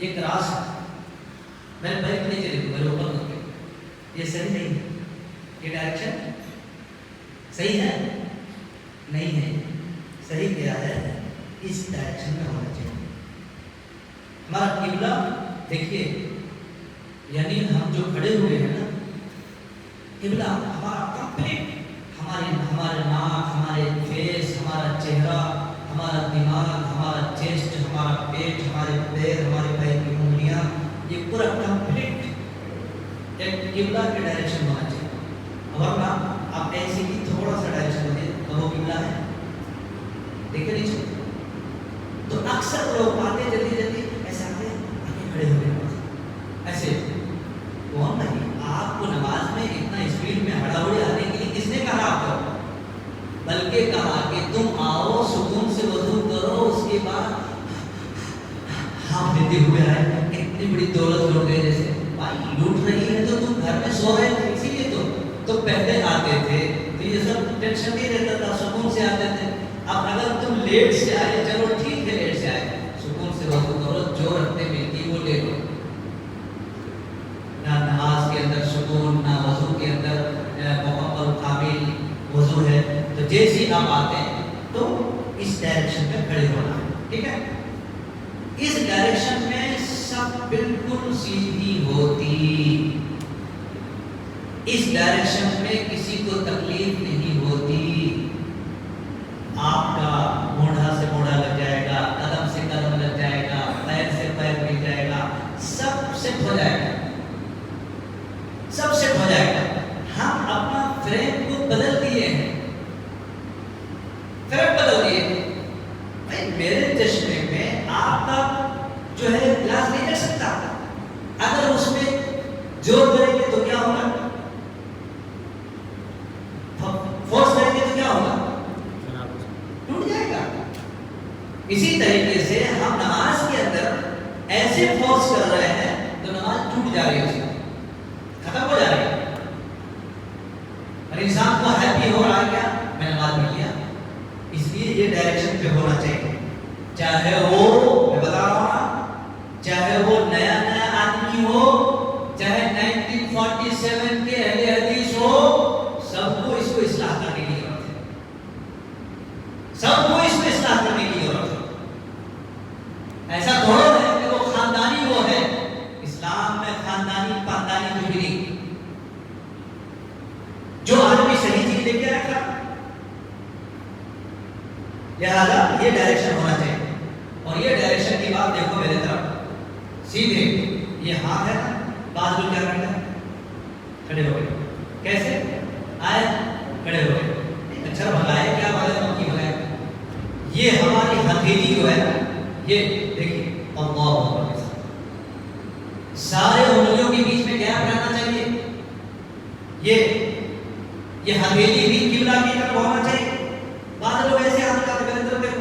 ایک راس ہے، میں بائک نہیں چلے میرے اوپر کر کے، یہ صحیح نہیں ہے، یہ ڈائریکشن صحیح ہے نہیں ہے، صحیح کیا ہے اس ڈائریکشن میں ہونا چاہیے. ہمارا قبلہ دیکھیے، یعنی ہم جو کھڑے ہوئے ہیں نا، قبلہ ہمارا کمپلیٹ، ہمارے ناک، ہمارے فیس، ہمارا چہرہ، ہمارا دماغ، ہمارا چیسٹ، ہمارا پیٹ، ہمارے پیر، ہمارے پیر کی انگلیاں، یہ پورا کمپلیٹ ایک قبلہ کے ڈائریکشن ہونا چاہیے. ورنہ آپ ایسے ہی تھوڑا سا ڈائریکشن ہوتے تو وہ قبلہ ہے، دیکھے نہیں چاہیے. تو اکثر لوگ آتے جلدی ایسے آتے کھڑے ہو گئے ایسے. کون نہیں، آپ کو نماز میں اتنا اسپیڈ میں ہڑاہڑی آنے کے لیے کس نے کہا آپ کو؟ بلکہ کہا کہ تم آؤ سکون سے وضو کرو، اس کے بعد ہاتھ دیتے ہوئے آئے. اتنی بڑی دولت لوٹ گئے، جیسے بھائی لوٹ رہی ہے تو تم گھر میں سو رہے تھے، اسی لیے تو پہلے آتے تھے تو یہ سب ٹینشن نہیں رہتا تھا، سکون سے آتے تھے. اب اگر تم لیٹ سے آئے، چلو ٹھیک ہے لیٹ سے آئے، سکون سے وضو کرو، جو رکھتے ملتی وہ لے لو. نہ نماز کے اندر سکون، نہ وضو کے اندر مکمل کامل وضو ہے. تو جیسے آپ آتے ہیں تو اس ڈائریکشن میں کھڑے ہونا، ٹھیک ہے. اس ڈائریکشن میں سب بالکل سیدھی ہوتی، اس ڈائریکشن میں کسی کو تکلیف نہیں ہوتی. آپ کا موڑھا سے موڑھا لگ جائے گا، قدم سے قدم لگ جائے گا، پیر سے پیر مل جائے گا، سب سیٹ ہو جائے گا، سب سیٹ ہو جائے گا. ہم اپنا فریم کو بدل دیے ہیں، فریم بدل دیے. بھائی میرے چشمے میں آپ کا جو ہے گلاس نہیں رکھ سکتا، اگر اس میں جوڑ کریں گے تو کیا ہوگا؟ فورس کریں گے تو کیا ہوگا؟ ٹوٹ جائے گا. اسی طریقے سے ہم نماز کے اندر ایسے فورس کر رہے ہیں تو نماز ٹوٹ جا رہی ہے، ختم ہو جا رہی ہے. اور انسان کو ہیپی ہو رہا ہے کیا؟ میں نماز پڑھ لیا. اس لیے یہ ڈائریکشن پہ ہونا چاہیے. چاہے وہ میں بتا رہا ہوں، چاہے وہ نیا آدمی ہو، چاہے 1947 کے اہل حدیث ہو، سب کو اس کو اصلاح کرنے کی ضرورت ہے، سب کو اس کو اصلاح کرنے کی ضرورت ہے. ایسا تھوڑا ہے کہ وہ خاندانی وہ ہے. اسلام میں خاندانی پاندانی کچھ بھی نہیں. جو آدمی صحیح چیز لے کے رکھا، لہذا یہ ڈائریکشن ہونا چاہیے. اور یہ ڈائریکشن کی بات دیکھو میرے طرف سیدھے، یہ ہاتھ ہے، بعض لوگ کیا کرتے ہیں کھڑے ہو گئے، کیسے آئے کھڑے ہو گئے. اچھا بھگائے کیا بھگائے کی بھگائے. یہ ہماری ہتھیلی جو ہے نا، یہ دیکھیے اللہ اکبر، سارے انگلیوں کے بیچ میں گیپ رہنا چاہیے. یہ ہتھیلی بھی قبلہ کی طرف ہونا چاہیے. بعض لوگ ایسے ہاتھ کا میرے طرف دیکھو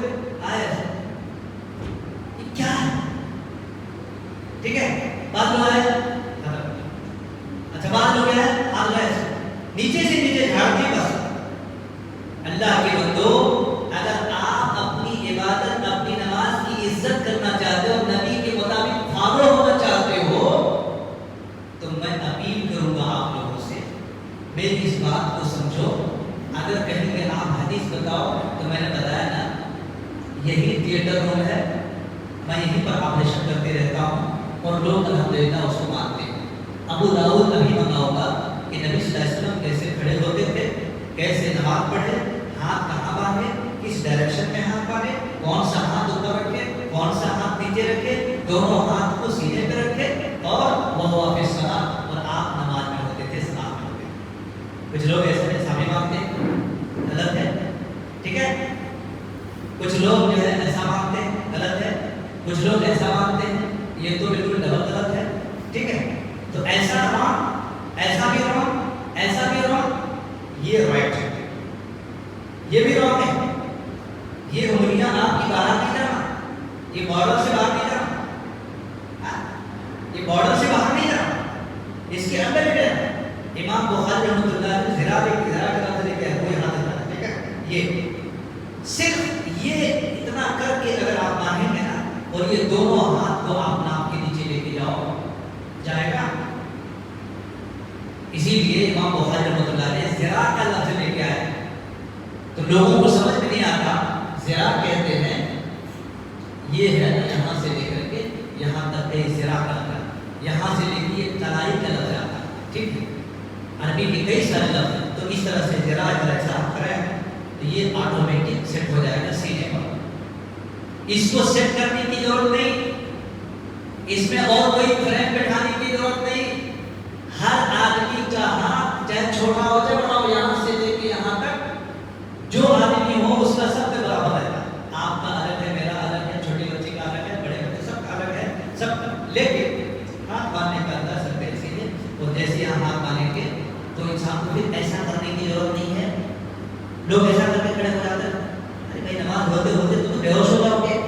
آئے، یہ کیا ہے؟ ٹھیک ہے، بعض لوگ آئے، اچھا بعض لوگ کیا ہے ہاتھ لائے نیچے سے نیچے جھاڑ دی. بس اللہ کے بندو، اگر آپ اپنی عبادت، اپنی نماز کی عزت کرنا چاہتے ہو، نبی کے مطابق فالو ہونا چاہتے ہو، تو میں اپیل کروں گا آپ لوگوں سے، میری اس بات کو سمجھو. اگر کہیں گے آپ حدیث بتاؤ تو میں نے بتایا نا، یہی تھیٹر روم ہے، میں یہیں پر آپریشن کرتے رہتا ہوں اور لوگ الحمدللہ اس کو مانتے ہیں. ابو داؤد ابھی منگا ہوگا کہ نبی صلی اللہ علیہ وسلم کیسے کھڑے ہوتے تھے، کیسے نماز پڑھے، ہاتھ کہاں باندھے، کس ڈائریکشن میں ہاتھ باندھے، کون سا ہاتھ اوپر رکھے، کون سا ہاتھ نیچے رکھے، دونوں ہاتھ کو سینے پہ رکھے، اور وہ فی الصلاۃ، اور آپ نماز میں ہوتے تھے، سلام میں ہوتے. کچھ لوگ ایسے سامنے مانگتے ہیں، غلط ہے. ٹھیک ہے، کچھ لوگ جو ہے ایسا مانگتے ہیں، غلط ہے. کچھ لوگ ایسا مانگتے ہیں، یہ تو بالکل ڈبل غلط ہے. ٹھیک ہے، تو ایسا رانگ، ایسا بھی رانگ، ایسا بھی رانگ، یہ رائٹ ہے، یہ بھی رانگ ہے. یہ انگلیاں آپ کی باہر نہیں جانا، یہ بارڈر سے باہر نہیں جانا، یہ بارڈر سے باہر نہیں جانا، اس کے اندر ہی رہنا. امام بخاری رحمۃ اللہ نے ذرا کے لے کے وہ یہاں تک. ٹھیک ہے، یہ صرف یہ اتنا کر کے اگر آپ مانیں گے نا، اور یہ دونوں ہاتھ کو آپ ناپ کے نیچے امام بخاری رحمۃ اللہ علیہ ذرا کا لفظ لے کے آئے تو لوگوں کو سمجھ میں نہیں آتا. ذرا کہتے ہیں یہ ہے نا یہاں سے لے کر کے یہاں تک کئی ذرا کا لفظ, یہاں سے لے کے تلائی کا لفظ آتا ہے. ٹھیک ہے, عربی کے کئی سارے لفظ ہیں, تو اس طرح سے ذرا اگر ایسا آپ کریں تو یہ آٹومیٹک سیٹ ہو جائے گا سینے پر. اس کو سیٹ کرنے کی ضرورت نہیں, اس میں اور کوئی فریم بٹھانے کی ضرورت نہیں. ہر آدمی کا ہاتھ چاہے چھوٹا ہو چاہے بڑا ہو, یہاں سے لے کے یہاں تک جو آدمی ہو اس کا سب سے برابر ہے. آپ کا الگ ہے, میرا الگ ہے, چھوٹے بچے کا الگ ہے, بڑے بچے سب کا الگ ہے, سب. لیکن ہاتھ باندھنے کا انداز سب ایسے ہے, اور جیسے ہم ہاتھ باندھیں گے تو انسان کو پھر ایسا کرنے کی ضرورت نہیں ہے. لوگ ایسا کر کے کھڑے ہو جاتے ہیں, ارے بھائی نماز ہوتے ہوتے تو بے ہوش ہو جاؤ گے,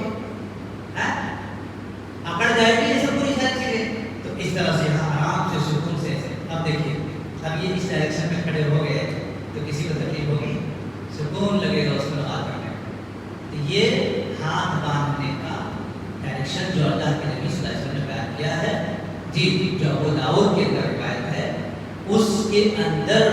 اکڑ جائے گی یہ سب پوری ساری چیزیں. تو اس طرح سے یہاں آرام سے سکون سے. اب دیکھیے, اب یہ اس ڈائریکشن میں کھڑے ہو گئے تو کسی کو تکلیف ہوگی, سکون لگے گا اس کو نماز پڑھنے میں. تو یہ ہاتھ باندھنے کا ڈائریکشن جو اللہ کے نبی صلی اللہ علیہ وسلم نے بیان کیا ہے, جی جو ابو داؤد کے اندر روایت ہے, اس کے اندر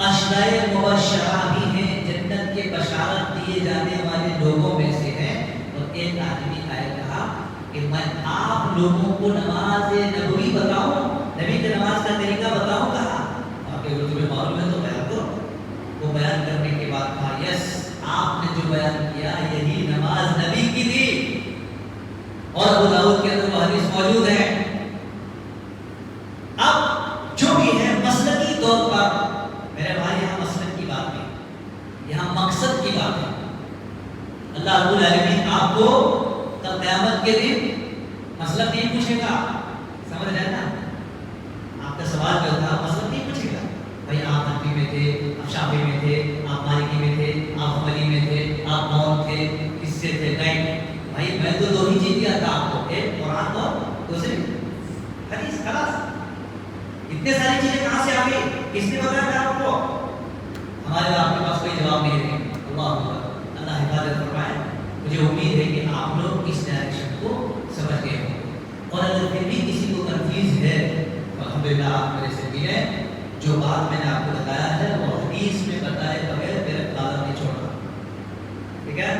اشرائے مبشرہ بھی ہیں, جنت کے بشارت دیے جانے والے لوگوں میں سے ہیں. اور ایک آدمی آئے کہا کہ میں آپ لوگوں کو نماز نبوی بتاؤں, نبی کے نماز کا طریقہ بتاؤں. کہا آپ کے اگر تمہیں معلوم ہے تو بیان کرو. وہ بیان کرنے کے بعد کہا یس, آپ نے جو بیان کیا یہی نماز نبی کی تھی. اور ابو داؤد کے اندر وہ حدیث موجود ہے. اب جو بھی ہے مسلکی طور پر میرے بھائی, یہاں مسلک کی بات نہیں, یہاں مقصد کی بات ہے. اللہ رب العالمین آپ کو کل قیامت کے دن مسلک نہیں پوچھے گا, سمجھ رہے نا. آپ کا سوال جو تھا مسلک نہیں پوچھے گا, بھائی آپ حنفی میں تھے, آپ شافعی میں تھے, آپ مالکی میں تھے, آپ حنبلی میں تھے, آپ کون تھے, کس سے تھے. نہیں بھائی, میں تو دو ہی چیز دیا تھا آپ کو, ایک قرآن اور دوسری حدیث. خلاص, اتنے ساری چیزیں کہاں سے آ گئی, کس نے بتایا تھا آپ کو؟ ہمارے آپ کے پاس کوئی جواب نہیں ہے. اللہ حفاظت فرمائے. مجھے امید ہے کہ آپ لوگ اس ڈائریکشن کو سمجھ گئے ہوں, اور اگر پھر بھی کسی کو کنفیوز ہے تو الحمدللہ آپ میرے سے ملیں. جو بات میں نے آپ کو بتایا ہے وہ حدیث میں بتائے بغیر میرا قدم نہیں چھوڑا. ٹھیک ہے.